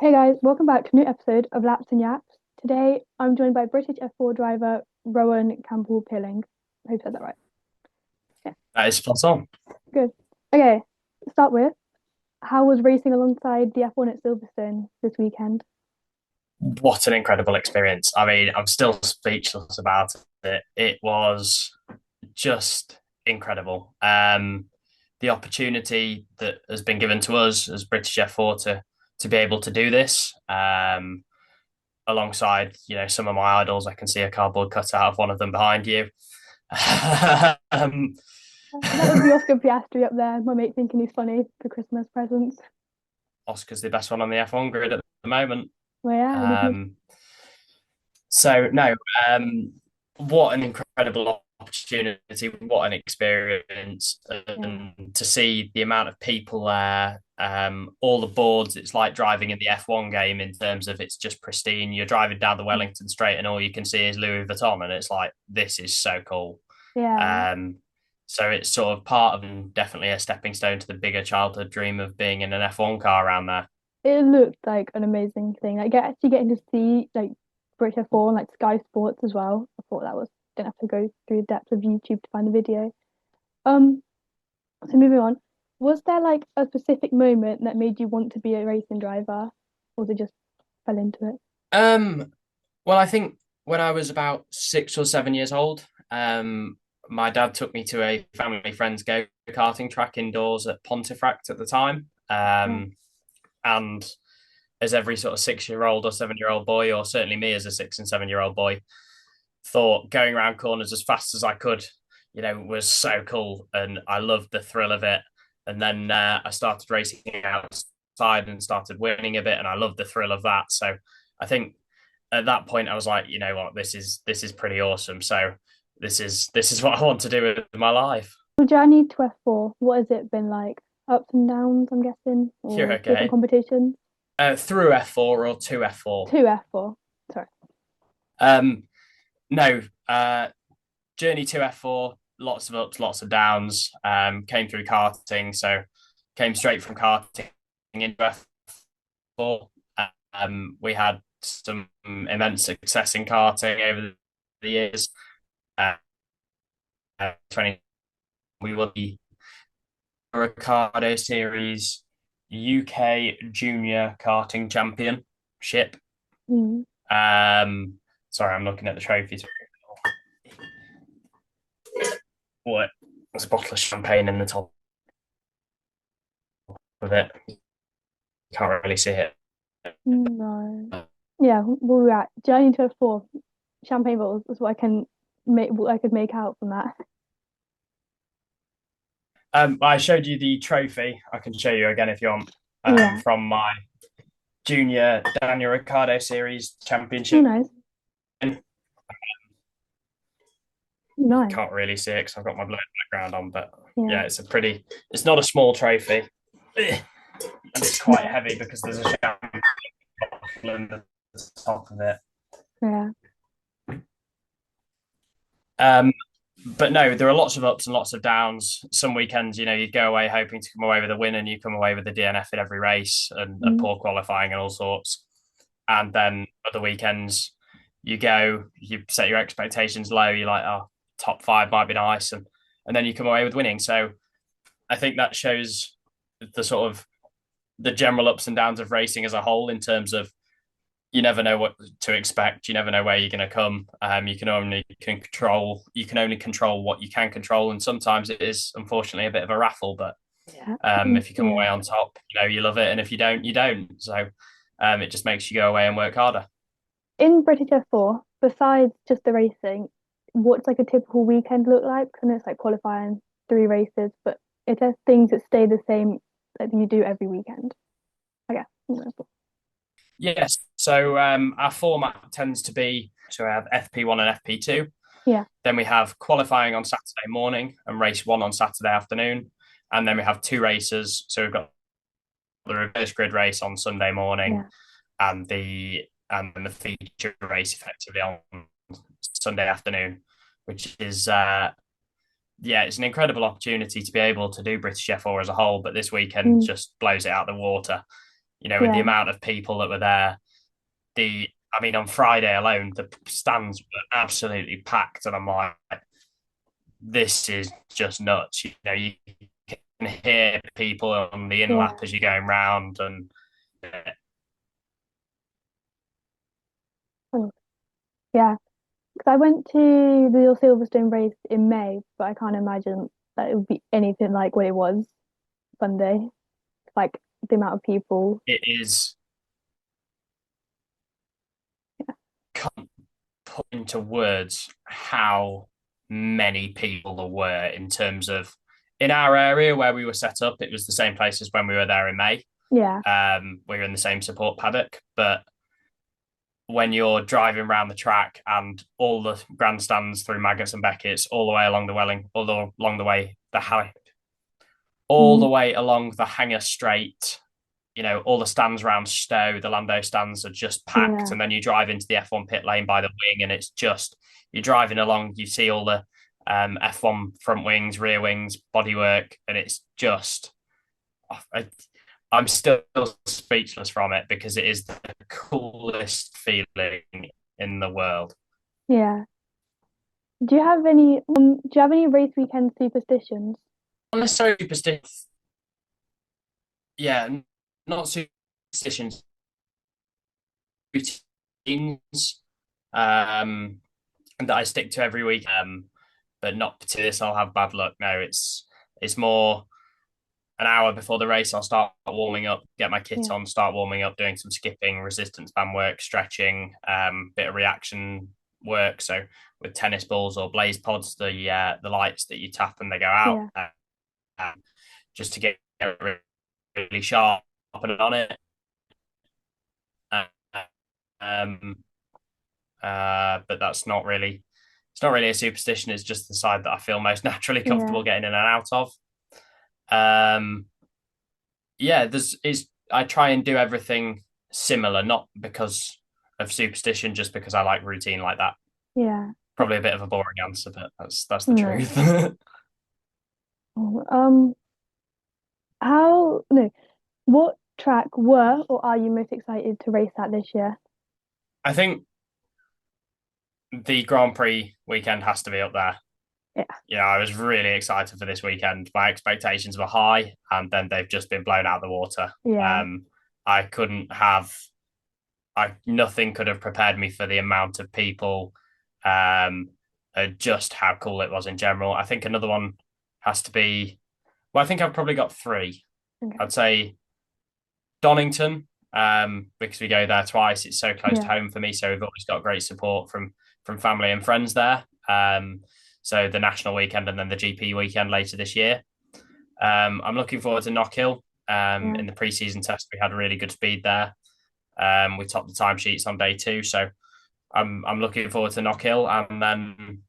Hey guys, welcome back to a new episode of Laps and Yaps. Today I'm joined by British F4 driver Rowan Campbell Pilling. I hope I said that right. Yeah, That is spot on. good. Okay, to start with, how was racing alongside the F1 at Silverstone this weekend? What an incredible experience. I mean, I'm still speechless about it. It was just incredible. The opportunity that has been given to us as British F4 to be able to do this, alongside, some of my idols. I can see a cardboard cutout of one of them behind you. um, That would be Oscar Piastri up there, my mate thinking he's funny for Christmas presents. Oscar's the best one on the F1 grid at the moment. Well, yeah, we can. Um, So no, what an incredible opportunity, what an experience, Yeah, and to see the amount of people there, all the boards. It's like driving in the F1 game in terms of it's just pristine. You're driving down the Wellington Straight, and all you can see is Louis Vuitton, and it's like this is so cool. yeah. Um, so it's sort of part of and definitely a stepping stone to the bigger childhood dream of being in an F1 car around there. It looked like an amazing thing. Like actually getting to see like British F4 and like Sky Sports as well. I thought that was didn't have to go through the depths of YouTube to find the video. Um, So moving on, was there like a specific moment that made you want to be a racing driver, or was it just fell into it? Um, Well, I think when I was about 6 or 7 years old, my dad took me to a family friend's go-karting track indoors at Pontefract at the time. Oh, And as every sort of 6-year-old or 7-year-old boy, or certainly me as a 6 and 7-year-old boy, thought going around corners as fast as I could, was so cool. And I loved the thrill of it. And then I started racing outside and started winning a bit, and I loved the thrill of that. So I think at that point I was like, you know what, this is pretty awesome. So this is what I want to do with my life. your journey to F4, what has it been like? Ups and downs, I'm guessing, You're or different okay. competitions? Through F4 or to F4. Two F4, sorry. Um, no, journey to F4, lots of ups, lots of downs. Came through karting, so came straight from karting into F4. We had some immense success in karting over the years. 20, we won the Ricardo Series UK Junior Karting Championship. Mm. Um, Sorry, I'm looking at the trophies. What? There's a bottle of champagne in the top of it. Can't really see it. No. Yeah, where we at? Journey to F4, champagne bottles is what I can make, what I could make out from that. I showed you the trophy. I can show you again if you want. Yeah, From my Junior Daniel Ricciardo Series oh, Championship. nice, nice. Can't really see it because I've got my blurred background on, but Yeah, yeah, it's not a small trophy. And it's quite no, heavy because there's a champagne in the top of it. yeah, Um, but no, there are lots of ups and lots of downs. Some weekends, you go away hoping to come away with a win, and you come away with a DNF in every race and mm, poor qualifying and all sorts. And then other weekends, you set your expectations low. You're like, oh, top five might be nice, and then you come away with winning. So I think that shows the sort of the general ups and downs of racing as a whole in terms of you never know what to expect. You never know where you're going to come. You can only control what you can control, and sometimes it is unfortunately a bit of a raffle. But yeah, if you come yeah. away on top, you love it, and if you don't, you don't. So it just makes you go away and work harder. In British F4, besides just the racing, what's like a typical weekend look like? And it's like qualifying, three races, but is there things that stay the same that you do every weekend? I guess. Yes. So our format tends to be so we have FP1 and FP2. Yeah, Then we have qualifying on Saturday morning and race one on Saturday afternoon. And then we have two races. So we've got the reverse grid race on Sunday morning yeah. and the feature race effectively on Sunday afternoon, which is yeah, it's an incredible opportunity to be able to do British F4 as a whole, but this weekend Mm, just blows it out of the water. With the Yeah, amount of people that were there, I mean, on Friday alone, the stands were absolutely packed, and I'm like, this is just nuts. You can hear people on the in lap yeah, as you're going round, and oh, yeah. Because I went to the Silverstone race in May, but I can't imagine that it would be anything like what it was Sunday. Like the amount of people. it is can't put into words how many people there were in terms of in our area where we were set up. It was the same place as when we were there in May. Yeah, We were in the same support paddock, but when you're driving around the track and all the grandstands through Maggots and Beckett's, all the way along the Welling, along the way all mm, the way along the Hanger Straight. All the stands around Stowe, the Lando stands are just packed, yeah, and then you drive into the F1 pit lane by the wing, and it's just you're driving along. You see all the F1 front wings, rear wings, bodywork, and it's just I, I'm still speechless from it because it is the coolest feeling in the world. yeah. Do you have any race weekend superstitions? Not necessarily superstitious, yeah, not superstitions, routines that I stick to every week. But not to this, I'll have bad luck. No, it's more an hour before the race. I'll start warming up, get my kit Yeah, on, start warming up, doing some skipping, resistance band work, stretching, bit of reaction work. So with tennis balls or blaze pods, the lights that you tap and they go out, yeah, just to get really sharp on it. Uh, um, but that's not really it's not really a superstition. It's just the side that I feel most naturally yeah, comfortable getting in and out of. Um, yeah, there's is I try and do everything similar, not because of superstition, just because I like routine like that. yeah. Probably a bit of a boring answer, but that's the No. truth. Oh, how no? What track were or are you most excited to race at this year? I think the Grand Prix weekend has to be up there. Yeah, I was really excited for this weekend. My expectations were high, and then they've just been blown out of the water. yeah, Um, I couldn't have I nothing could have prepared me for the amount of people, um, just how cool it was in general. I think another one has to be. Well, I think I've probably got three. okay, I'd say Donington, because we go there twice. It's so close to yeah, home for me, so we've always got great support from family and friends there. So the national weekend and then the GP weekend later this year. I'm looking forward to Knockhill. yeah, In the preseason test, we had really good speed there. We topped the timesheets on day two, so I'm looking forward to Knockhill, and then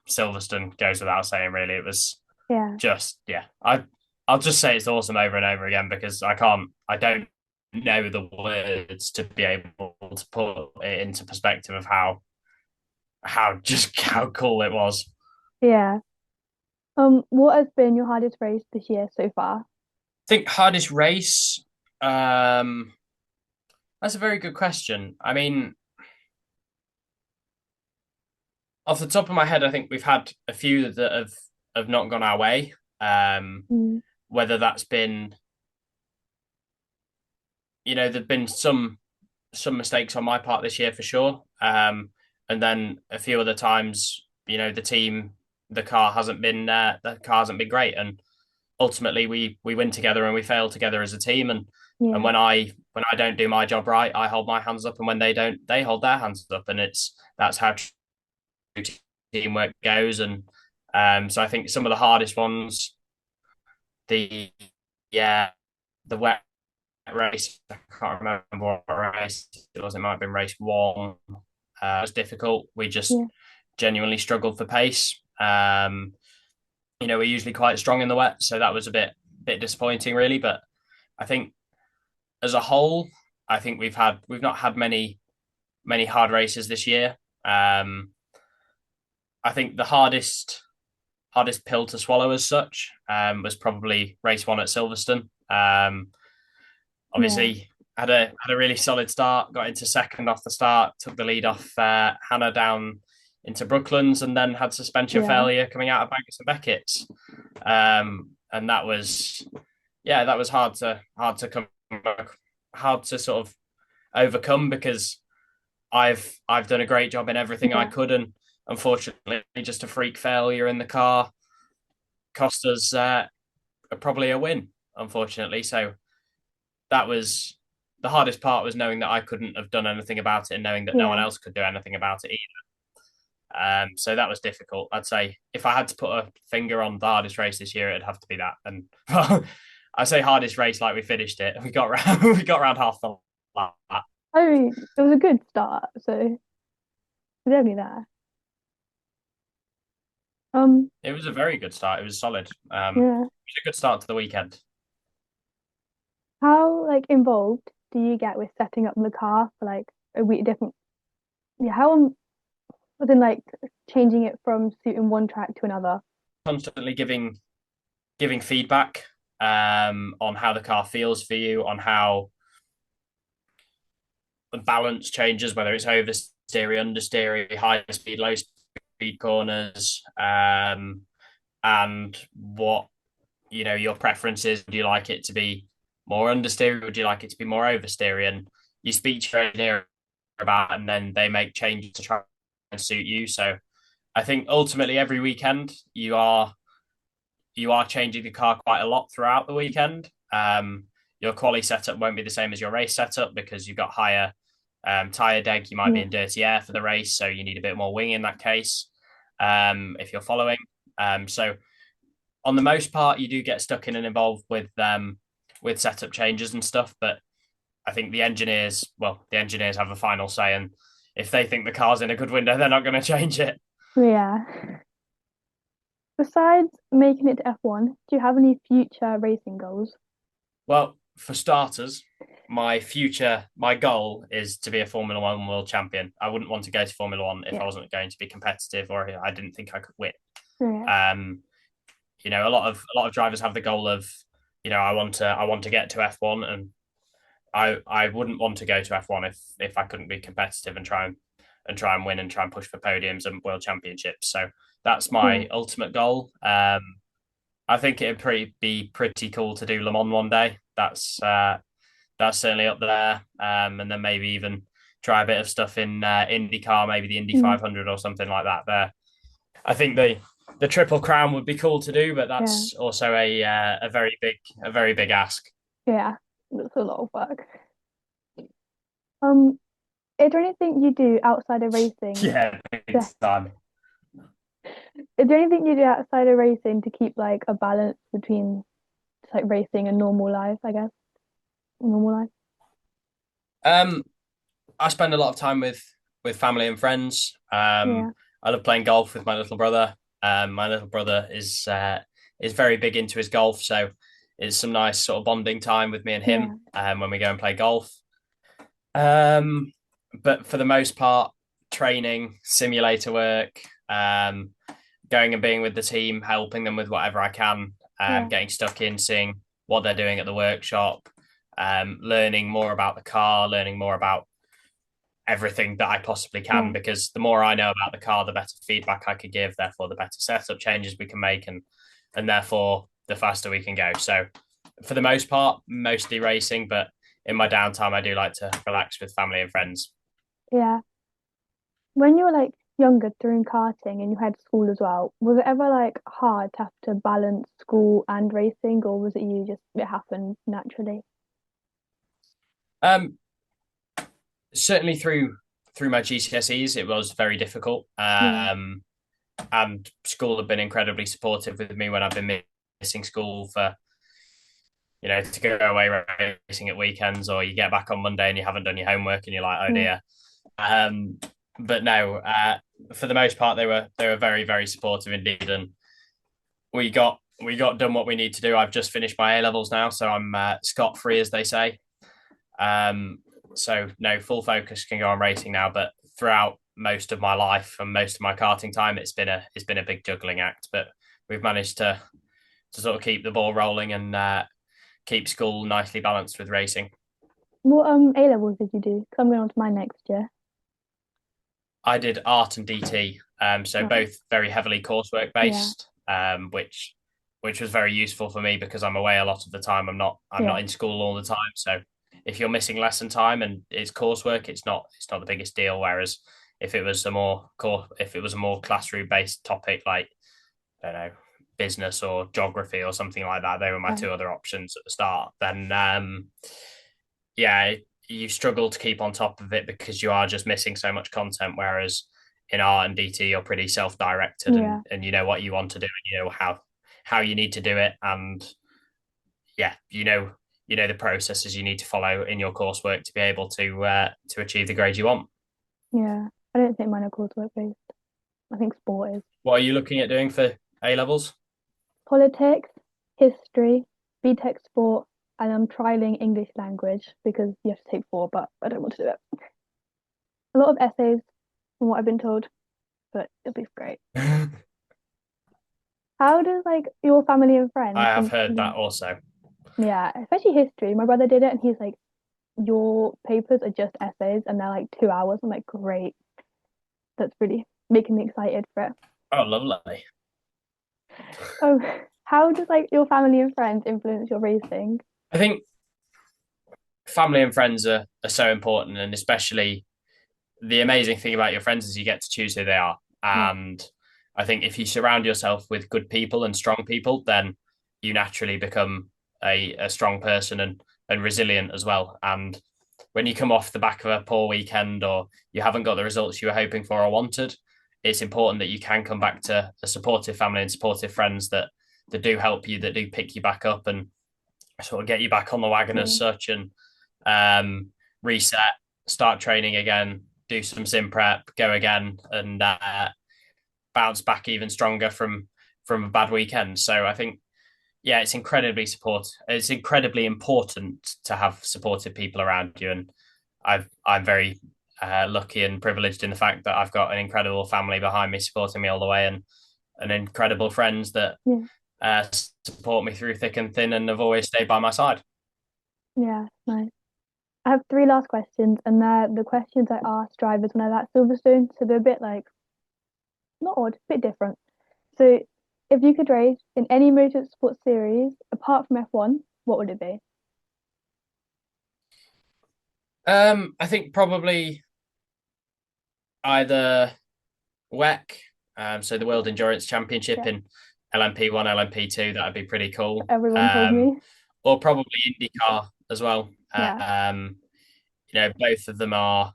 Silverstone goes without saying. Really, it was yeah, just I'll just say it's awesome over and over again because I don't know the words to be able to put it into perspective of how cool it was. yeah. What has been your hardest race this year so far? I think hardest race. Um, that's a very good question. I mean, off the top of my head, I think we've had a few that have not gone our way. Mm, Whether that's been, there've been some mistakes on my part this year for sure. And then a few other times, the car hasn't been great, and ultimately we win together and we fail together as a team. And yeah, when I don't do my job right, I hold my hands up, and when they don't, they hold their hands up, and that's how teamwork goes. And so I think some of the hardest ones, the yeah, the wet race. I can't remember what race it was. It might have been race one. It was difficult. We just yeah, genuinely struggled for pace. We're usually quite strong in the wet, so that was a bit disappointing, really. But I think as a whole, I think we've not had many hard races this year. I think the hardest pill to swallow as such was probably race one at Silverstone. Yeah, Obviously, had a really solid start. Got into second off the start. Took the lead off Hannah down into Brooklands, and then had suspension yeah, failure coming out of Baggett and Beckett's. And that was, yeah, that was hard to sort of overcome because I've done a great job in everything I yeah, could, and unfortunately, just a freak failure in the car cost us probably a win. Unfortunately, so that was the hardest part was knowing that I couldn't have done anything about it and knowing that no one yeah. else could do anything about it either. So that was difficult. I'd say if I had to put a finger on the hardest race this year, it'd have to be that. And well, I say hardest race like we finished it. We got around we got around half the lap. I mean, it was a good start, so it's only there. Um, It was a very good start. It was solid. yeah. It was a good start to the weekend. How like involved do you get with setting up the car for like a week different? Yeah, how within like changing it from suiting one track to another? Constantly giving feedback on how the car feels for you, on how the balance changes, whether it's oversteery, understeery, high speed, low speed corners, and what your preference is. Do you like it to be more understeery? Would you like it to be more oversteery? And you speak to your engineer about, it, and then they make changes to try and suit you. So I think ultimately every weekend you are changing the car quite a lot throughout the weekend. Your quali setup won't be the same as your race setup because you've got higher tire deg. You might be Yeah, in dirty air for the race, so you need a bit more wing in that case. If you're following, so on the most part, you do get stuck in and involved with setup changes and stuff. But I think the engineers have a final say, and if they think the car's in a good window, they're not going to change it. yeah. Besides making it to F1, do you have any future racing goals? Well, for starters, my goal is to be a Formula One world champion. I wouldn't want to go to Formula One if I Yeah, wasn't going to be competitive or I didn't think I could win. yeah, Um, a lot of drivers have the goal of, I want to get to F1, and I wouldn't want to go to F1 if I couldn't be competitive and try and win and try and push for podiums and world championships. So that's yeah, my ultimate goal. I think be pretty cool to do Le Mans one day. That's certainly up there. And then maybe even try a bit of stuff in IndyCar, maybe the Indy mm, 500 or something like that. There, I think the Triple Crown would be cool to do, but yeah, that's also a very big ask. yeah. That's a lot of work. Um, is there anything you do outside of racing? Yeah, big To, time. is there anything you do outside of racing to keep like a balance between just, like racing and normal life, I guess? Normal life. Um, I spend a lot of time with family and friends. Yeah, I love playing golf with my little brother. My little brother is very big into his golf, so it's some nice sort of bonding time with me and yeah, him when we go and play golf. Um, but for the most part, training, simulator work, going and being with the team, helping them with whatever I can, yeah, getting stuck in, seeing what they're doing at the workshop, learning more about the car, learning more about everything that I possibly can. yeah, Because the more I know about the car, the better feedback I could give. Therefore, the better setup changes we can make, and therefore the faster we can go. So, for the most part, mostly racing, but in my downtime, I do like to relax with family and friends. yeah. When you were like younger doing karting and you had school as well, was it ever like hard to have to balance school and racing, or was it you just it happened naturally? Um, Certainly through my GCSEs, it was very difficult. Yeah, And school have been incredibly supportive with me when I've been missing school for to go away racing at weekends, or you get back on Monday and you haven't done your homework and you're like, oh yeah, dear. Um, but no, for the most part, they were very very supportive indeed, and we got done what we need to do. I've just finished my A levels now, so I'm scot free, as they say. Um, so no, full focus can go on racing now. But throughout most of my life and most of my karting time, it's been a big juggling act. But we've managed to sort of keep the ball rolling and keep school nicely balanced with racing. What A levels did you do? 'Cause I'm going on to mine next year. I did art and DT, so Oh, both very heavily coursework yeah, based, which was very useful for me because I'm away a lot of the time. I'm yeah, not in school all the time. So if you're missing lesson time and it's coursework, it's not the biggest deal. Whereas if it was a more classroom based topic like I don't know business or geography or something like that, they were my right, two other options at the start. Then yeah, you struggle to keep on top of it because you are just missing so much content. Whereas in art and DT, you're pretty self-directed yeah, and you know what you want to do and you know how you need to do it. And yeah, you know the processes you need to follow in your coursework to be able to achieve the grade you want. yeah. I don't think mine are coursework based. I think sport is. What are you looking at doing for A levels? Politics, history, BTEC sport, and I'm trialing English language because you have to take four, but I don't want to do it. A lot of essays, from what I've been told, but it'll be great. I How does like your family and friends have heard that influence? also. Yeah, especially history. My brother did it, and he's like, "Your papers are just essays, and they're like 2 hours." I'm like, "Great, that's really making me excited for it." Oh, lovely. Oh, how does like your family and friends influence your racing? I think family and friends are so important, and especially the amazing thing about your friends is you get to choose who they are. Yeah, And I think if you surround yourself with good people and strong people, then you naturally become a strong person and resilient as well. And when you come off the back of a poor weekend or you haven't got the results you were hoping for or wanted, it's important that you can come back to a supportive family and supportive friends that do help you, that do pick you back up and sort of get you back on the wagon as true. such and um, reset, start training again, do some sim prep, go again, and bounce back even stronger from a bad weekend. So I think yeah, it's incredibly important to have supportive people around you, and I'm very lucky and privileged in the fact that I've got an incredible family behind me supporting me all the way, and incredible friends that Yeah, uh, support me through thick and thin and have always stayed by my side. yeah, nice. I have three last questions, and they're the questions I asked drivers when I was at Silverstone, so they're a bit like not odd, a bit different. So, if you could race in any motorsport series apart from F1, what would it be? I think probably either WEC, so the World Endurance Championship Yeah, in LMP1, LMP2, that'd be pretty cool. everyone told me. Or probably IndyCar as well. Yeah, You know, both of them are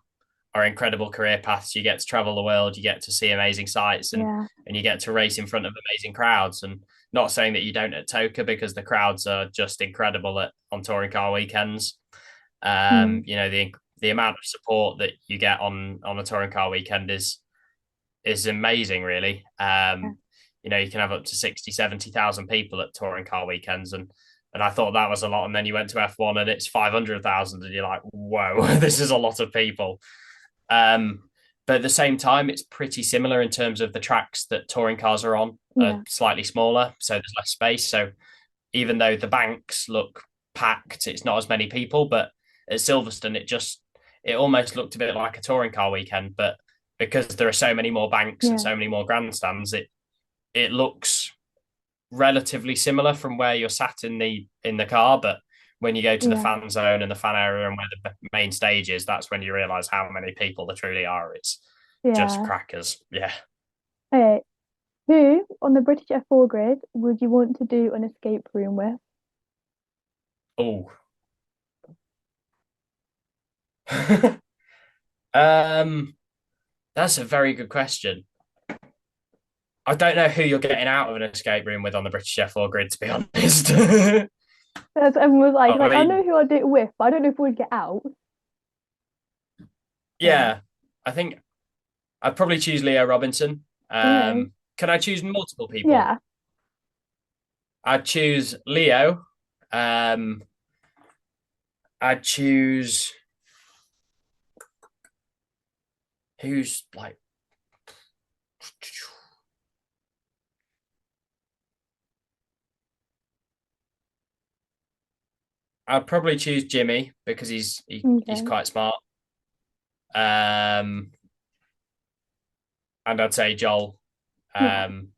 incredible career paths. You get to travel the world, you get to see amazing sights, yeah, and you get to race in front of amazing crowds. And not saying that you don't at Toka because the crowds are just incredible at on touring car weekends. mm, You know the amount of support that you get on a touring car weekend is amazing, really. yeah, You know, you can have up to 60, 70,000 people at touring car weekends. And I thought that was a lot. And then you went to F1 and it's 500,000 and you're like, whoa, this is a lot of people. Um, but at the same time, it's pretty similar in terms of the tracks that touring cars are on are yeah, slightly smaller. So there's less space. So even though the banks look packed, it's not as many people. But at Silverstone, it almost looked a bit like a touring car weekend, but because there are so many more banks and yeah, so many more grandstands, it looks relatively similar from where you're sat in the car, but when you go to the yeah, fan zone and the fan area and where the main stage is, that's when you realise how many people there truly are. It's just yeah. crackers. Yeah. Okay, who on the British F4 grid would you want to do an escape room with? Oh. um, that's a very good question. I don't know who you're getting out of an escape room with on the British F4 grid, to be honest. That's everyone was I like, I know mean, who I'd do it with, but I don't know if we'd get out. Yeah. yeah, I think I'd probably choose Leo Robinson. Okay. Can I choose multiple people? Yeah. I'd choose Leo. Um, I'd choose who's like I'd probably choose Jimmy because he's Okay. quite smart. Um, and I'd say Joel. Nice. Um,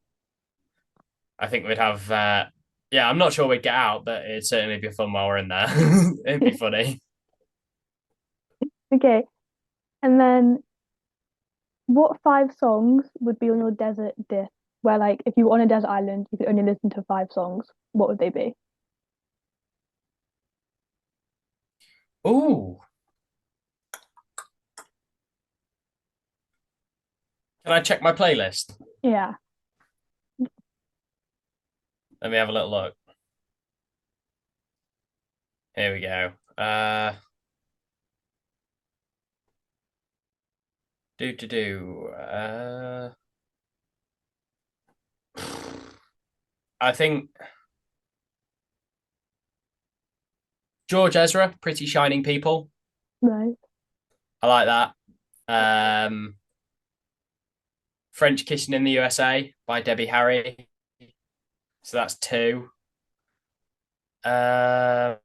I think we'd have. Yeah, I'm not sure we'd get out, but it'd certainly be fun while we're in there. It'd be funny. Okay. And then what five songs would be on your desert disc? Where like if you were on a desert island, you could only listen to five songs. What would they be? Ooh, can I check my playlist? Yeah. Let me have a little look. Here we go. Do. I think George Ezra, Pretty Shining People. No. I like that. Um, French Kissing in the USA by Debbie Harry. So that's two. Um,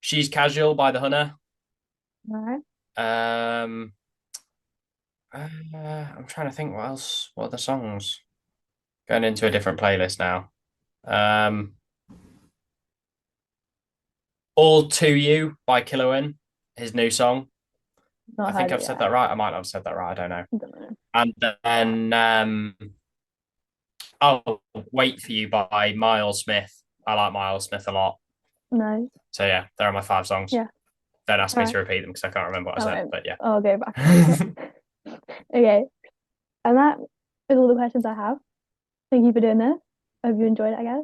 She's Casual by The Hunter. No. Um, I'm trying to think what else. What are the songs? Going into a different playlist now. Um, All To You by Killowen, his new song. I Not think heard it I've said yet. that right. I might not have said that right. I don't know. I don't know. And then Oh, Wait For You by Miles Smith. I like Miles Smith a lot. No. So yeah, there are my five songs. Yeah. Don't ask All me right. to repeat them because I can't remember what I I said. won't. But yeah. I'll go back and check it. Okay. And that is all the questions I have. Thank you for doing this. Hope you enjoyed it, I guess.